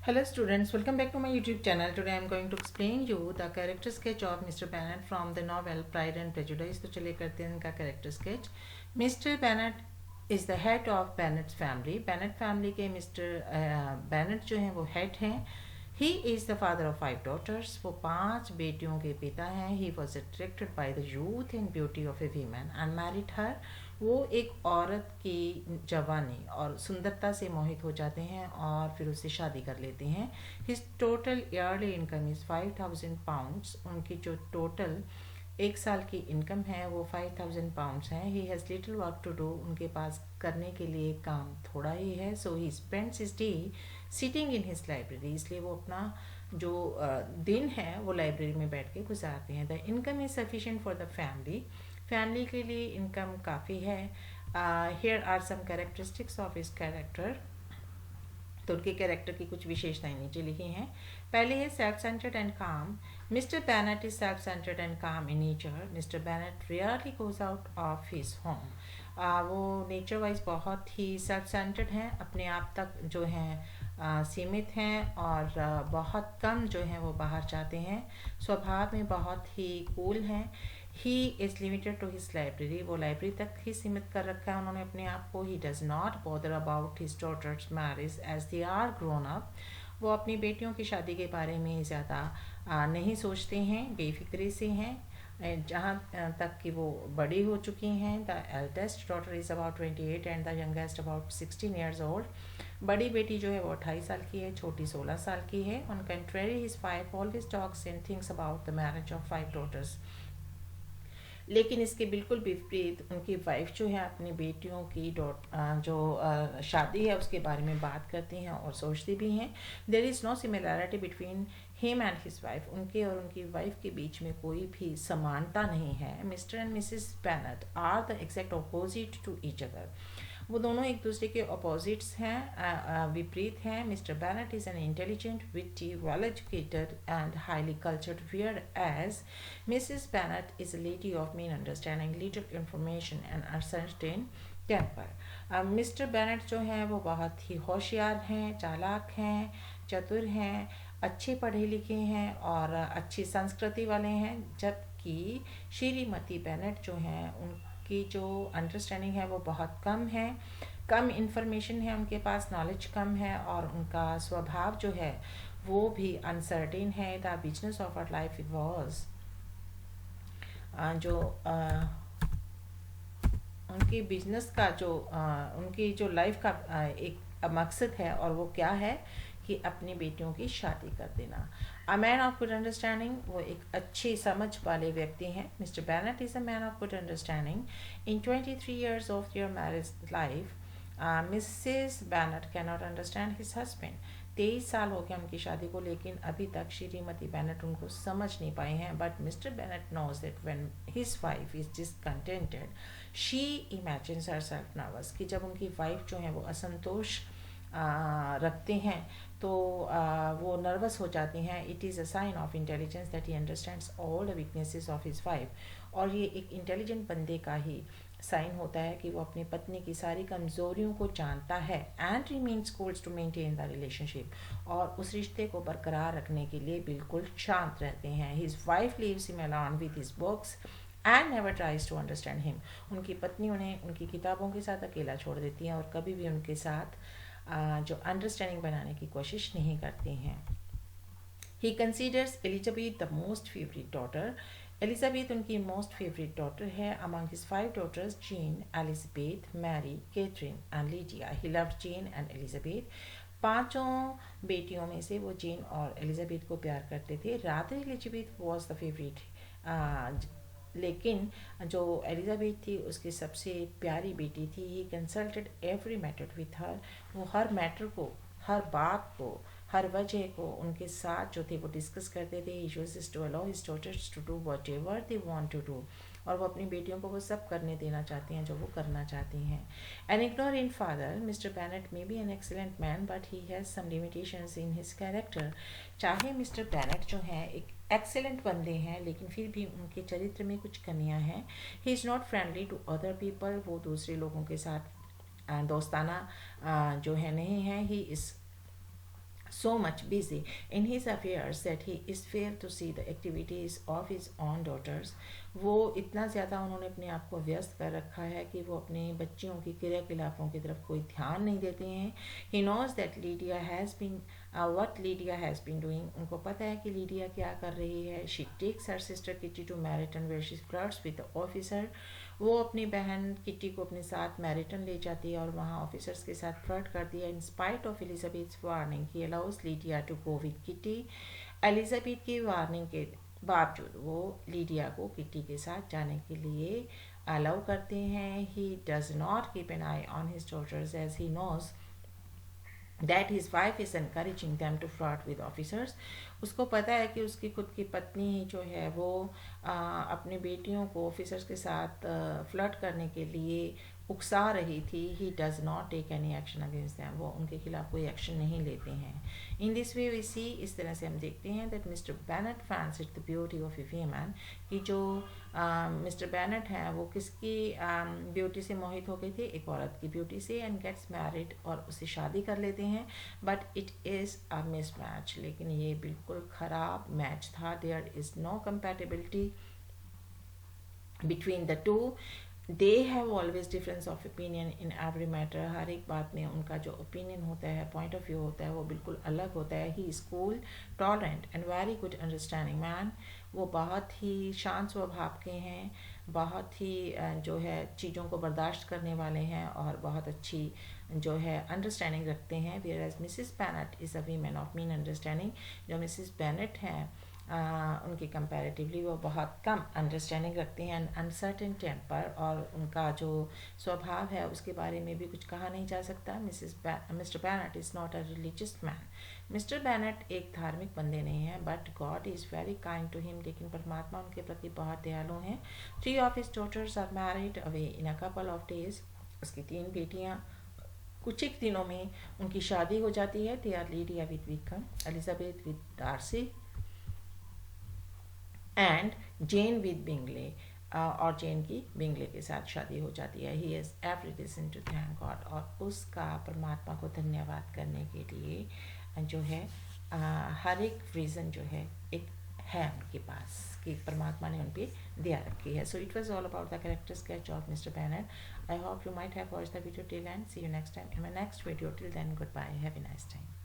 Hello students, welcome back to my YouTube channel. Today I am going to explain you the character sketch of Mr. Bennet from the novel Pride and Prejudice. तो चलिए करते हैं इनका character sketch. Mr. Bennet is the head of Bennet's family. Bennet family के Mr. Bennet जो हैं वो head हैं. He is the father of 5 daughters. वो 5 बेटियों के पिता हैं. He was attracted by the youth and beauty of a woman and married her. वो एक औरत की जवानी और सुंदरता से मोहित हो जाते हैं और फिर उससे शादी कर लेते हैं. His total yearly income is £5,000. उनकी जो टोटल एक साल की इनकम है वो £5,000 है. He has little work to do. उनके पास करने के लिए काम थोड़ा ही है. So he spends his day sitting in his library. इसलिए वो अपना जो दिन है वो लाइब्रेरी में बैठ के गुजारते हैं. The income is sufficient for the family के लिए इनकम काफ़ी है. Here are some characteristics of his character. तो उनके कैरेक्टर की कुछ विशेषताएं नीचे लिखी हैं. पहले है self centred and calm. Mister Bennet is self centred and calm in nature. Mister Bennet rarely goes out of his home. वो नेचर वाइज बहुत ही सेल्फ सेंटर्ड हैं, अपने आप तक जो हैं सीमित हैं और बहुत कम जो हैं वो बाहर जाते हैं. स्वभाव में बहुत ही कूल हैं. He is limited to his library. वो लाइब्रेरी तक ही सीमित कर रखा है उन्होंने अपने आप को. He does not bother about his daughters marriage as they are grown up. वो अपनी बेटियों की शादी के बारे में ज़्यादा नहीं सोचते हैं, बेफिक्री से हैं जहाँ तक कि वो बड़ी हो चुकी हैं. The eldest daughter is about 28 and the youngest about 16 years old. बड़ी बेटी जो है वो 28 साल की है, छोटी 16 साल की है. On contrary his wife always talks and thinks about the marriage of 5 daughters. लेकिन इसके बिल्कुल विपरीत उनकी वाइफ जो है अपनी बेटियों की जो शादी है उसके बारे में बात करती हैं और सोचती भी हैं. There is no similarity between him and his wife. उनके और उनकी वाइफ के बीच में कोई भी समानता नहीं है. Mr and Mrs Bennet are the exact opposite to each other. वो दोनों एक दूसरे के अपोजिट्स हैं, विपरीत हैं. Mr Bennet is an intelligent, witty, well educated and highly cultured, whereas Mrs Bennet is a lady of mean understanding, little information and uncertain temper. Mr Bennet जो हैं वो बहुत ही होशियार हैं, चालाक हैं, चतुर हैं, अच्छे पढ़े लिखे हैं और अच्छी संस्कृति वाले हैं. जबकि श्रीमती बैनट जो हैं उनकी जो अंडरस्टैंडिंग है वो बहुत कम है, कम इंफॉर्मेशन है उनके पास, नॉलेज कम है और उनका स्वभाव जो है वो भी अनसर्टेन है. The business of our life was जो उनकी बिजनेस का जो उनकी जो लाइफ का एक मकसद है और वो क्या है कि अपनी बेटियों की शादी कर देना. A man of good understanding. वो एक अच्छी समझ वाले व्यक्ति हैं. Mr Bennet is a man of good understanding. In 23 years of your marriage life Mrs Bennet can not understand his husband. 23 साल हो गए उनकी शादी को लेकिन अभी तक श्रीमती बैनट उनको समझ नहीं पाए हैं. But Mr Bennet knows that when his wife is discontented she imagines herself nervous. कि जब उनकी वाइफ जो है वो असंतोष रखते हैं तो वो नर्वस हो जाती हैं. It is a sign of intelligence that he understands all the weaknesses of his wife. और ये एक इंटेलिजेंट बंदे का ही साइन होता है कि वो अपनी पत्नी की सारी कमज़ोरियों को जानता है. And remains goals to maintain the relationship. और उस रिश्ते को बरकरार रखने के लिए बिल्कुल शांत रहते हैं. His wife leaves him alone with his books and never tries to understand him. उनकी पत्नी उन्हें उनकी किताबों के साथ अकेला छोड़ देती हैं और कभी भी उनके साथ जो अंडरस्टैंडिंग बनाने की कोशिश नहीं करती हैं. He considers Elizabeth the most favourite daughter. Elizabeth उनकी मोस्ट फेवरेट डॉटर है. Among his 5 daughters Jane, Elizabeth, Mary, Catherine and Lydia. He loved Jane and Elizabeth. 5 बेटियों में से वो जेन और एलिजाबेथ को प्यार करते थे. Rather Elizabeth was the favourite. लेकिन जो एलिजाबेथ थी उसकी सबसे प्यारी बेटी थी. He consulted every matter with her. वो हर मैटर को, हर बात को, हर वजह को उनके साथ जो थे वो डिस्कस करते थे. He used to allow his daughters to do whatever they want to do. और वो अपनी बेटियों को वो सब करने देना चाहती हैं जो वो करना चाहती हैं. An ignorant father. Mister Bennet may be an excellent man but he has some limitations in his character. चाहे मिस्टर बैनट जो हैं एक एक्सेलेंट बंदे हैं लेकिन फिर भी उनके चरित्र में कुछ कमियां हैं. He is not friendly to other people. वो दूसरे लोगों के साथ दोस्ताना जो है नहीं है. He is so much busy in his affairs that he is failed to see the activities of his own daughters. वो इतना ज़्यादा उन्होंने अपने आप को व्यस्त कर रखा है कि वो अपने बच्चियों की क्रियाकलापों की तरफ कोई ध्यान नहीं देते हैं. He knows that Lydia has been what Lydia has been doing. उनको पता है कि लीडिया क्या कर रही है. She takes her sister Kitty to Meryton where she flirts with the officer. वो अपनी बहन किटी को अपने साथ मैरिटन ले जाती है और वहाँ ऑफिसर्स के साथ फ्लर्ट करती है. In spite of Elizabeth's warning he allows Lydia to go with Kitty. Elizabeth की वार्निंग के बावजूद वो लीडिया को किटी के साथ जाने के लिए अलाउ करते हैं. He does not keep an eye on his daughters as he knows that his wife is encouraging them to flirt with officers. उसको पता है कि उसकी खुद की पत्नी जो है वो अपनी बेटियों को ऑफिसर्स के साथ फ्लर्ट करने के लिए उकसा रही थी. He does not take any action against them. वो उनके खिलाफ कोई एक्शन नहीं लेते हैं. इन दिस वे वी सी, इस तरह से हम देखते हैं that mister Bennett fancied the beauty of A women. कि जो मिस्टर बेनेट हैं वो किसकी ब्यूटी से मोहित हो गए थे? एक औरत की ब्यूटी से. एंड गेट्स मैरिड, और उससे शादी कर लेते हैं. But it is a mismatch. लेकिन ये बिल्कुल ख़राब मैच था. There is no compatibility between the two. They have always difference of opinion in every matter. हर एक बात में उनका जो opinion होता है, point of view होता है, वो बिल्कुल अलग होता है. He is cool, tolerant and very good understanding man. वो बहुत ही शांत स्वभाव के हैं, बहुत ही जो है चीज़ों को बर्दाश्त करने वाले हैं और बहुत अच्छी जो है अंडरस्टैंडिंग रखते हैं. whereas Mrs. Bennet is a woman of mean understanding. जो Mrs. Bennet हैं उनकी कंपैरेटिवली वो बहुत कम अंडरस्टैंडिंग रखते हैं. अनसर्टेन टेम्पर, और उनका जो स्वभाव है उसके बारे में भी कुछ कहा नहीं जा सकता. Mister Bennet is not a religious man. Mister Bennet एक धार्मिक बंदे नहीं हैं, but God is very kind to him. लेकिन परमात्मा उनके प्रति बहुत दयालु हैं. 3 of his daughters are married away in a couple of days. उसकी 3 बेटियाँ कुछ एक दिनों में उनकी शादी हो जाती है. They are Lydia with Wickham, Elizabeth with Darcy and Jane with Bingley. और जेन की बिंगले के साथ शादी हो जाती है. He has every reason to thank God. और उसका परमात्मा को धन्यवाद करने के लिए जो है हर एक रीज़न जो है एक है उनके पास कि परमात्मा ने उन पर दया रखी है. So it was all about the character sketch of mister Bennet. I hope you might have watched the video till end see you next time in my next video. Till then goodbye. Have a nice time.